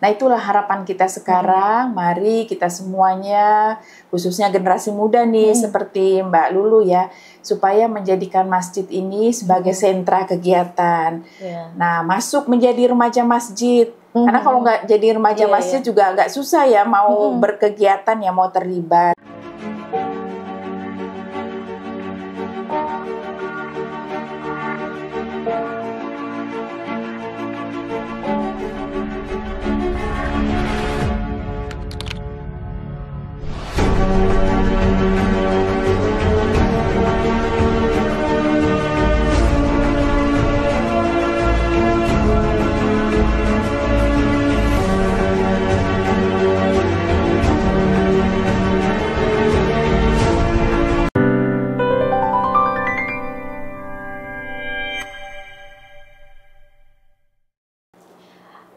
Nah, itulah harapan kita sekarang. Mari kita semuanya, khususnya generasi muda nih, seperti Mbak Lulu ya, supaya menjadikan masjid ini sebagai sentra kegiatan. Nah, masuk menjadi remaja masjid. Karena kalau nggak jadi remaja masjid juga agak susah ya, mau berkegiatan ya, mau terlibat.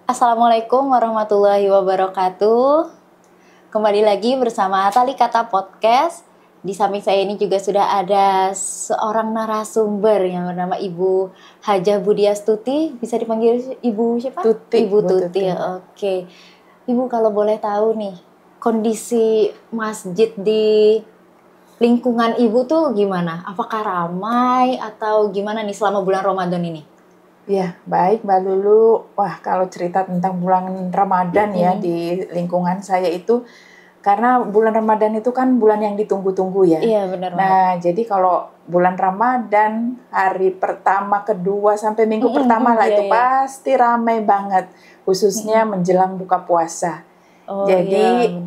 Assalamualaikum warahmatullahi wabarakatuh. Kembali lagi bersama Tali Kata Podcast. Di samping saya ini juga sudah ada seorang narasumber yang bernama Ibu Hajah Budiastuti. Bisa dipanggil Ibu siapa? Tuti. Ibu Tuti. Oke. Ibu, kalau boleh tahu nih, kondisi masjid di lingkungan Ibu tuh gimana? Apakah ramai atau gimana nih selama bulan Ramadan ini? Ya, baik Mbak Lulu. Wah, kalau cerita tentang bulan Ramadan ya di lingkungan saya itu, karena bulan Ramadan itu kan bulan yang ditunggu-tunggu ya. Iya, benar. Nah, jadi kalau bulan Ramadan, hari pertama, kedua, sampai minggu pertama lah itu pasti ramai banget. Khususnya menjelang buka puasa. Jadi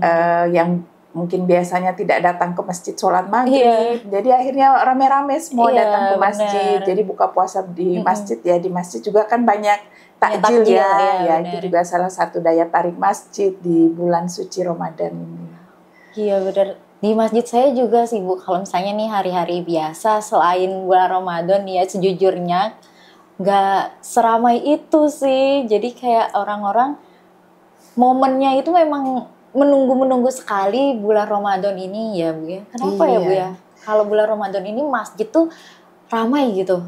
yang mungkin biasanya tidak datang ke masjid sholat maghrib, jadi akhirnya rame-rame semua datang ke masjid. Jadi buka puasa di masjid ya, di masjid juga kan banyak takjil ya, itu juga salah satu daya tarik masjid di bulan suci Ramadan ini. Iya benar. Di masjid saya juga sih Bu, kalau misalnya nih hari-hari biasa selain bulan Ramadan ya, sejujurnya nggak seramai itu sih. Jadi kayak orang-orang momennya itu memang menunggu sekali bulan Ramadan ini ya Bu ya. Kenapa ya Bu ya? Kalau bulan Ramadan ini masjid tuh ramai gitu.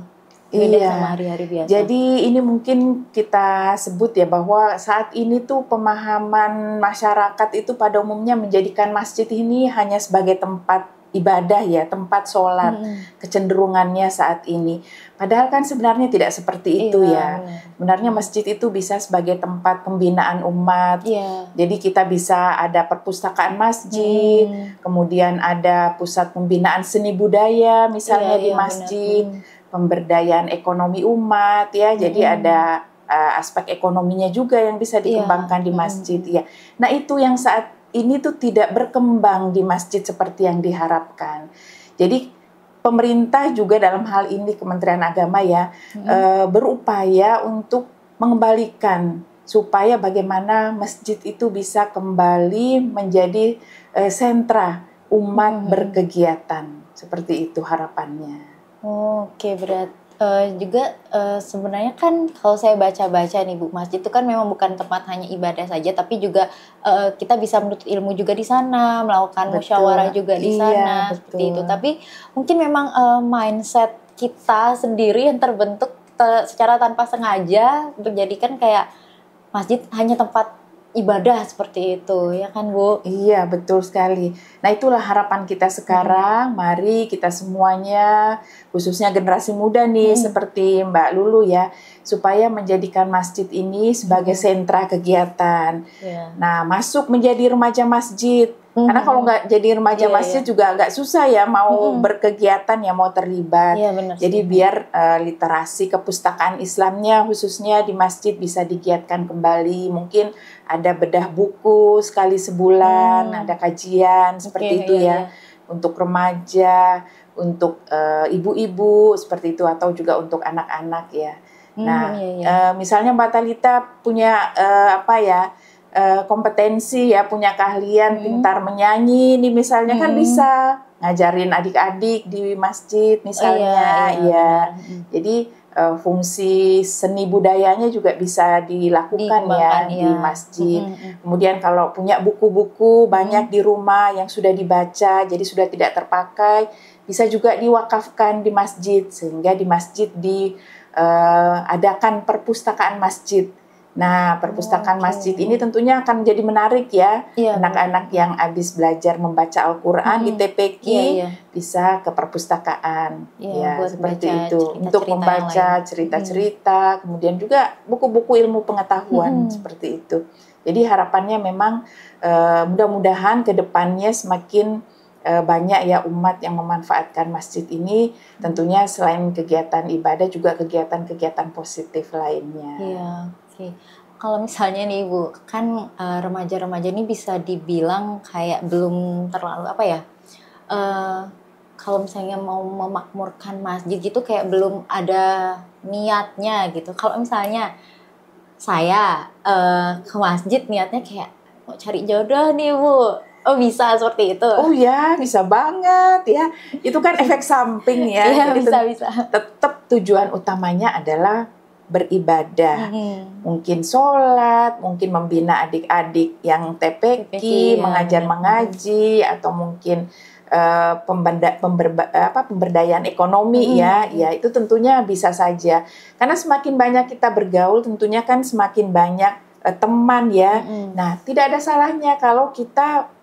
Beda sama hari-hari biasa. Jadi ini mungkin kita sebut ya bahwa saat ini tuh pemahaman masyarakat itu pada umumnya menjadikan masjid ini hanya sebagai tempat ibadah ya, tempat sholat, kecenderungannya saat ini. Padahal kan sebenarnya tidak seperti itu ya. Sebenarnya masjid itu bisa sebagai tempat pembinaan umat. Jadi kita bisa ada perpustakaan masjid, kemudian ada pusat pembinaan seni budaya misalnya di masjid, pemberdayaan ekonomi umat ya. Jadi ada aspek ekonominya juga yang bisa dikembangkan di masjid ya. Nah, itu yang saat ini tuh tidak berkembang di masjid seperti yang diharapkan. Jadi pemerintah juga dalam hal ini Kementerian Agama ya berupaya untuk mengembalikan supaya bagaimana masjid itu bisa kembali menjadi sentra umat berkegiatan. Seperti itu harapannya. Oke, berat. Juga sebenarnya kan kalau saya baca-baca nih Bu, masjid itu kan memang bukan tempat hanya ibadah saja, tapi juga kita bisa menuntut ilmu juga di sana, melakukan musyawarah juga di sana, seperti itu. Tapi mungkin memang mindset kita sendiri yang terbentuk secara tanpa sengaja menjadikan kayak masjid hanya tempat ibadah seperti itu, ya kan Bu? Iya, betul sekali. Nah, itulah harapan kita sekarang. Mari kita semuanya, khususnya generasi muda nih, seperti Mbak Lulu ya, supaya menjadikan masjid ini sebagai sentra kegiatan. Nah, masuk menjadi remaja masjid. Karena kalau nggak jadi remaja masjid juga agak susah ya, mau berkegiatan ya, mau terlibat. Jadi biar literasi kepustakaan Islamnya khususnya di masjid bisa digiatkan kembali. Mungkin ada bedah buku sekali sebulan, ada kajian seperti itu ya, untuk remaja, untuk ibu-ibu seperti itu, atau juga untuk anak-anak ya. Nah, misalnya Mbak Talita punya kompetensi ya, punya keahlian pintar menyanyi, ini misalnya kan bisa ngajarin adik-adik di masjid misalnya, Jadi fungsi seni budayanya juga bisa dilakukan ya di masjid. Kemudian kalau punya buku-buku banyak di rumah yang sudah dibaca, jadi sudah tidak terpakai, bisa juga diwakafkan di masjid, sehingga di masjid diadakan perpustakaan masjid. Nah, perpustakaan Oke. masjid ini tentunya akan jadi menarik ya. Iya, Anak-anak yang habis belajar membaca Al-Quran di TPQ Iya. bisa ke perpustakaan. Iya, Ya, buat seperti baca itu. Untuk cerita-cerita yang membaca lain. cerita-cerita, kemudian juga buku-buku ilmu pengetahuan seperti itu. Jadi harapannya memang mudah-mudahan ke depannya semakin banyak ya umat yang memanfaatkan masjid ini, tentunya selain kegiatan ibadah juga kegiatan-kegiatan positif lainnya. Iya, oke. Kalau misalnya nih Ibu, kan remaja-remaja ini bisa dibilang kayak belum terlalu apa ya? Kalau misalnya mau memakmurkan masjid gitu kayak belum ada niatnya gitu. Kalau misalnya saya ke masjid niatnya kayak mau cari jodoh nih Bu. Oh bisa seperti itu? Oh ya, bisa banget ya. Itu kan efek samping ya. Iya, Jadi bisa. tetap tujuan utamanya adalah beribadah. Mungkin sholat, mungkin membina adik-adik yang TPQ, ya, mengajar mengaji, atau mungkin pemberdayaan ekonomi ya itu tentunya bisa saja. Karena semakin banyak kita bergaul, tentunya kan semakin banyak teman ya. Nah, tidak ada salahnya kalau kita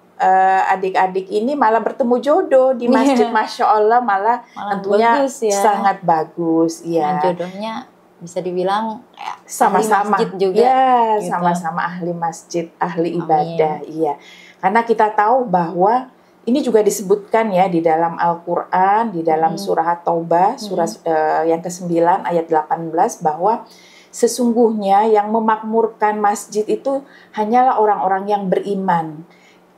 adik-adik ini malah bertemu jodoh di masjid, Masya Allah malah tentunya bagus ya. Sangat bagus ya. Nah, jodohnya bisa dibilang kayak sama-sama ahli masjid juga. Ya, gitu. sama-sama ahli masjid, ahli ibadah. Iya. Karena kita tahu bahwa ini juga disebutkan ya di dalam Al-Qur'an, di dalam surah At-Taubah, surah yang ke-9 ayat 18 bahwa sesungguhnya yang memakmurkan masjid itu hanyalah orang-orang yang beriman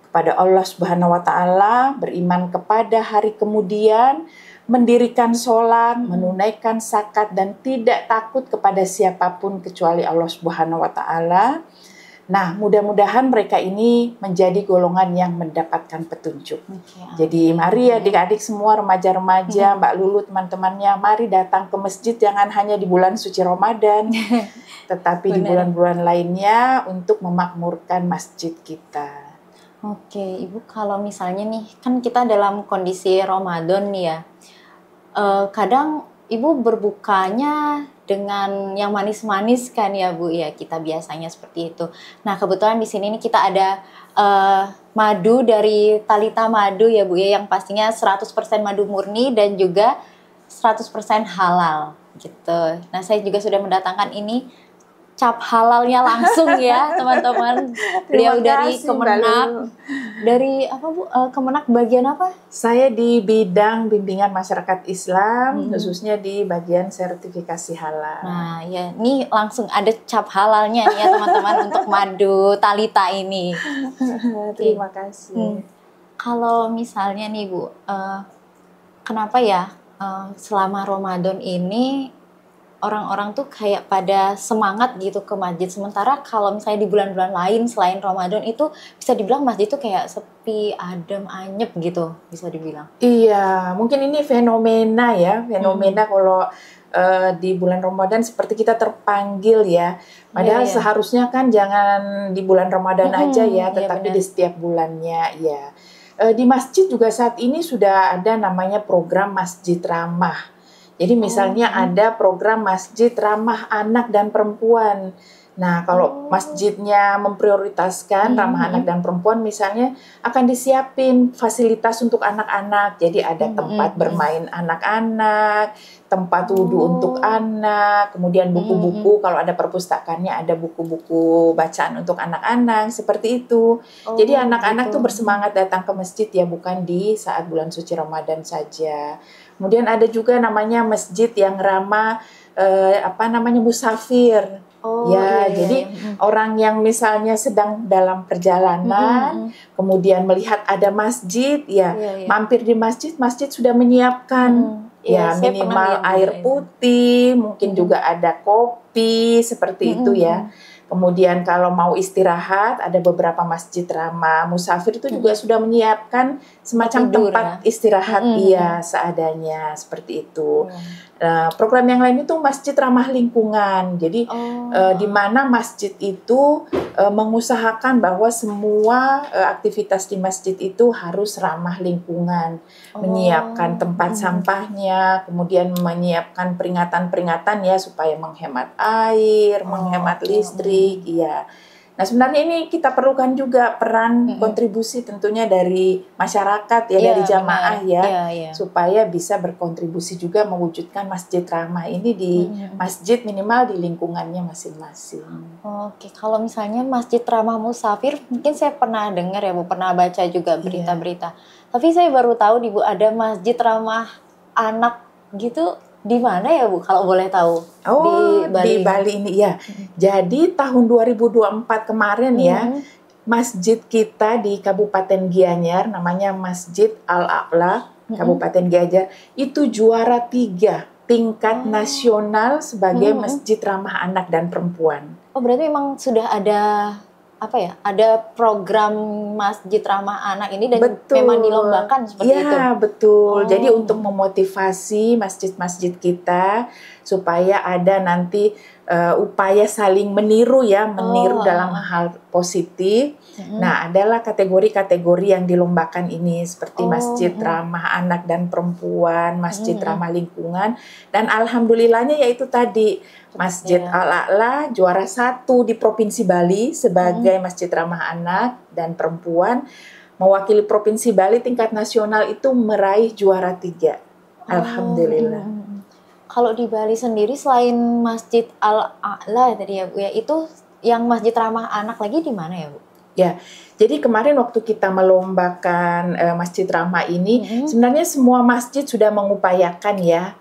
kepada Allah Subhanahu wa taala, beriman kepada hari kemudian, mendirikan sholat, menunaikan zakat, dan tidak takut kepada siapapun kecuali Allah Subhanahu wa taala. Nah, mudah-mudahan mereka ini menjadi golongan yang mendapatkan petunjuk. Jadi mari adik-adik semua, remaja-remaja, Mbak Lulu, teman-temannya, mari datang ke masjid, jangan hanya di bulan suci Ramadan, tetapi di bulan-bulan lainnya untuk memakmurkan masjid kita. Oke, Ibu, kalau misalnya nih, kan kita dalam kondisi Ramadan nih ya, kadang Ibu berbukanya dengan yang manis-manis kan ya Bu ya, kita biasanya seperti itu. Nah, kebetulan di sini nih kita ada madu dari Talita Madu ya Bu ya, yang pastinya 100% madu murni dan juga 100% halal gitu. Nah, saya juga sudah mendatangkan ini cap halalnya langsung ya teman-teman. Beliau dari Kemenak. Dari apa Bu? Kemenak bagian apa? Saya di bidang bimbingan masyarakat Islam, khususnya di bagian sertifikasi halal. Nah ya, ini langsung ada cap halalnya nih ya teman-teman untuk madu Talita ini. Terima kasih. Kalau misalnya nih Bu, kenapa ya selama Ramadan ini orang-orang tuh kayak pada semangat gitu ke masjid, sementara kalau misalnya di bulan-bulan lain selain Ramadan itu bisa dibilang masjid tuh kayak sepi, adem, anyep gitu, bisa dibilang. Iya, mungkin ini fenomena ya, kalau di bulan Ramadan seperti kita terpanggil ya. Padahal seharusnya kan jangan di bulan Ramadan aja ya, tetapi di setiap bulannya ya. Di masjid juga saat ini sudah ada namanya program Masjid Ramah. Jadi misalnya ada program masjid ramah anak dan perempuan. Nah, kalau masjidnya memprioritaskan ramah anak dan perempuan, misalnya akan disiapin fasilitas untuk anak-anak. Jadi ada tempat bermain anak-anak, tempat wudhu untuk anak, kemudian buku-buku, kalau ada perpustakaannya ada buku-buku bacaan untuk anak-anak, seperti itu. Jadi anak-anak tuh bersemangat datang ke masjid ya, bukan di saat bulan suci Ramadan saja. Kemudian ada juga namanya masjid yang ramah musafir. Jadi orang yang misalnya sedang dalam perjalanan, kemudian melihat ada masjid, mampir di masjid, masjid sudah menyiapkan minimal air putih, mungkin juga ada kopi, seperti itu ya. Kemudian kalau mau istirahat, ada beberapa masjid ramah musafir itu juga sudah menyiapkan semacam tempat istirahat seadanya, seperti itu. Nah, program yang lain itu masjid ramah lingkungan. Jadi di mana masjid itu mengusahakan bahwa semua aktivitas di masjid itu harus ramah lingkungan, menyiapkan tempat sampahnya, kemudian menyiapkan peringatan-peringatan ya supaya menghemat air, menghemat listrik, ya. Nah, sebenarnya ini kita perlukan juga peran kontribusi tentunya dari masyarakat ya, dari jamaah ya, supaya bisa berkontribusi juga mewujudkan masjid ramah ini di masjid minimal di lingkungannya masing-masing. Oke, kalau misalnya masjid ramah musafir, mungkin saya pernah dengar ya Bu, pernah baca juga berita-berita. Tapi saya baru tahu nih Bu, ada masjid ramah anak gitu. Di mana ya Bu, kalau boleh tahu? Di Bali ini ya. Jadi tahun 2024 kemarin ya, masjid kita di Kabupaten Gianyar, namanya Masjid Al-A'la, Kabupaten Gianyar, itu juara 3 tingkat nasional sebagai masjid ramah anak dan perempuan. Oh, berarti memang sudah ada ada program masjid ramah anak ini dan memang dilombakan seperti itu. Iya, betul. Jadi untuk memotivasi masjid-masjid kita supaya ada nanti upaya saling meniru ya, meniru dalam hal positif. Nah, adalah kategori-kategori yang dilombakan ini seperti masjid ramah anak dan perempuan, masjid ramah lingkungan, dan alhamdulillahnya yaitu tadi Masjid Al-A'la juara 1 di Provinsi Bali sebagai masjid ramah anak dan perempuan, mewakili Provinsi Bali tingkat nasional itu meraih juara 3. Alhamdulillah. Kalau di Bali sendiri selain Masjid Al-A'la tadi ya Bu ya, itu yang masjid ramah anak lagi di mana ya Bu? Ya, jadi kemarin waktu kita melombakan masjid ramah ini, sebenarnya semua masjid sudah mengupayakan ya.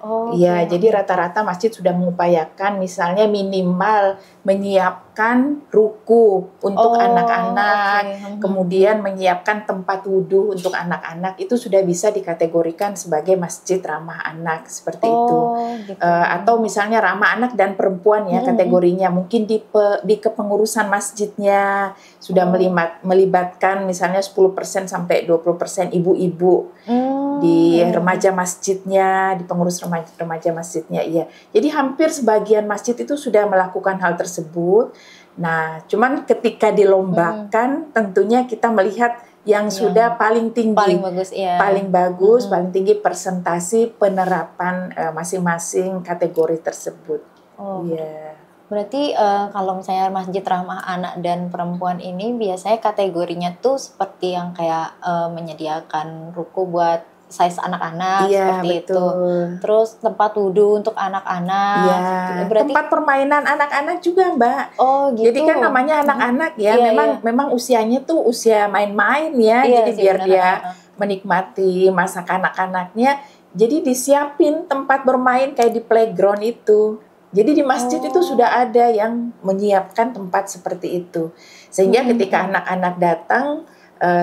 Jadi rata-rata masjid sudah mengupayakan, misalnya minimal menyiapkan ruku untuk anak-anak, kemudian menyiapkan tempat wudhu untuk anak-anak, itu sudah bisa dikategorikan sebagai masjid ramah anak seperti itu. Atau misalnya ramah anak dan perempuan ya kategorinya, mungkin di kepengurusan masjidnya sudah melibatkan misalnya 10% sampai 20% ibu-ibu di remaja masjidnya, di pengurus remaja masjidnya, iya. Jadi hampir sebagian masjid itu sudah melakukan hal tersebut. Nah, cuman ketika dilombakan, tentunya kita melihat yang sudah paling tinggi, paling bagus, paling tinggi persentase penerapan masing-masing kategori tersebut. Berarti kalau misalnya masjid ramah anak dan perempuan ini biasanya kategorinya tuh seperti yang kayak menyediakan ruku buat size anak-anak seperti itu. Terus tempat wudhu untuk anak-anak. Berarti tempat permainan anak-anak juga, Mbak. Gitu. Jadi kan namanya anak-anak ya, memang usianya tuh usia main-main ya. Jadi biar dia menikmati masa kanak-kanaknya, jadi disiapin tempat bermain kayak di playground itu. Jadi di masjid itu sudah ada yang menyiapkan tempat seperti itu. Sehingga ketika anak-anak datang,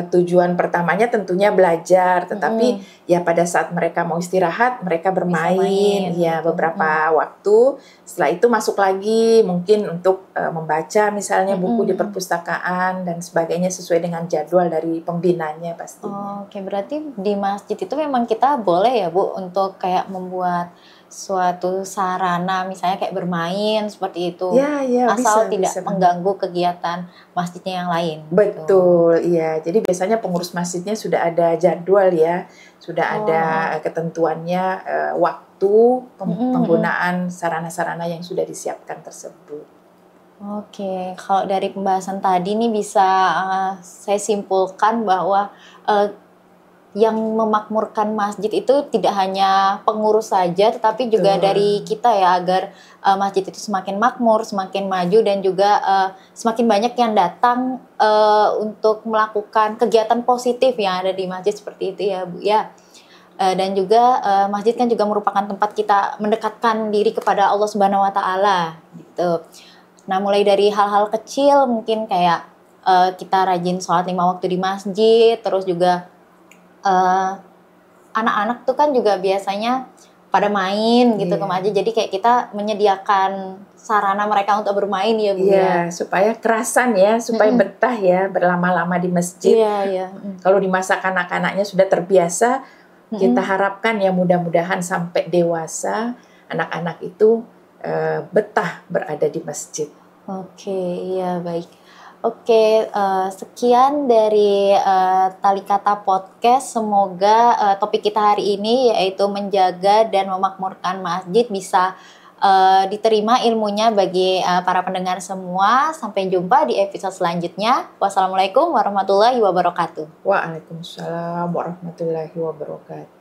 tujuan pertamanya tentunya belajar, tetapi ya pada saat mereka mau istirahat, mereka bermain beberapa waktu. Setelah itu masuk lagi mungkin untuk membaca misalnya buku di perpustakaan dan sebagainya sesuai dengan jadwal dari pembinanya pastinya. Berarti di masjid itu memang kita boleh ya Bu untuk kayak membuat suatu sarana misalnya kayak bermain seperti itu, asal tidak mengganggu kegiatan masjidnya yang lain. Betul, iya. Jadi biasanya pengurus masjidnya sudah ada jadwal ya, sudah ada ketentuannya waktu penggunaan sarana-sarana yang sudah disiapkan tersebut. Kalau dari pembahasan tadi nih bisa saya simpulkan bahwa yang memakmurkan masjid itu tidak hanya pengurus saja, tetapi juga dari kita ya, agar masjid itu semakin makmur, semakin maju, dan juga semakin banyak yang datang untuk melakukan kegiatan positif yang ada di masjid seperti itu ya Bu ya. Dan juga masjid kan juga merupakan tempat kita mendekatkan diri kepada Allah Subhanahu Wa Taala gitu. Nah, mulai dari hal-hal kecil mungkin kayak kita rajin sholat 5 waktu di masjid, terus juga anak-anak tuh kan juga biasanya pada main gitu ke masjid, jadi kayak kita menyediakan sarana mereka untuk bermain ya Bu ya. Supaya kerasan ya, supaya betah ya berlama-lama di masjid. Kalau di masa kanak-kanaknya sudah terbiasa, kita harapkan ya mudah-mudahan sampai dewasa anak-anak itu betah berada di masjid. Oke, iya baik. Oke, sekian dari Tali Kata Podcast. Semoga topik kita hari ini yaitu menjaga dan memakmurkan masjid bisa diterima ilmunya bagi para pendengar semua. Sampai jumpa di episode selanjutnya. Wassalamualaikum warahmatullahi wabarakatuh. Waalaikumsalam warahmatullahi wabarakatuh.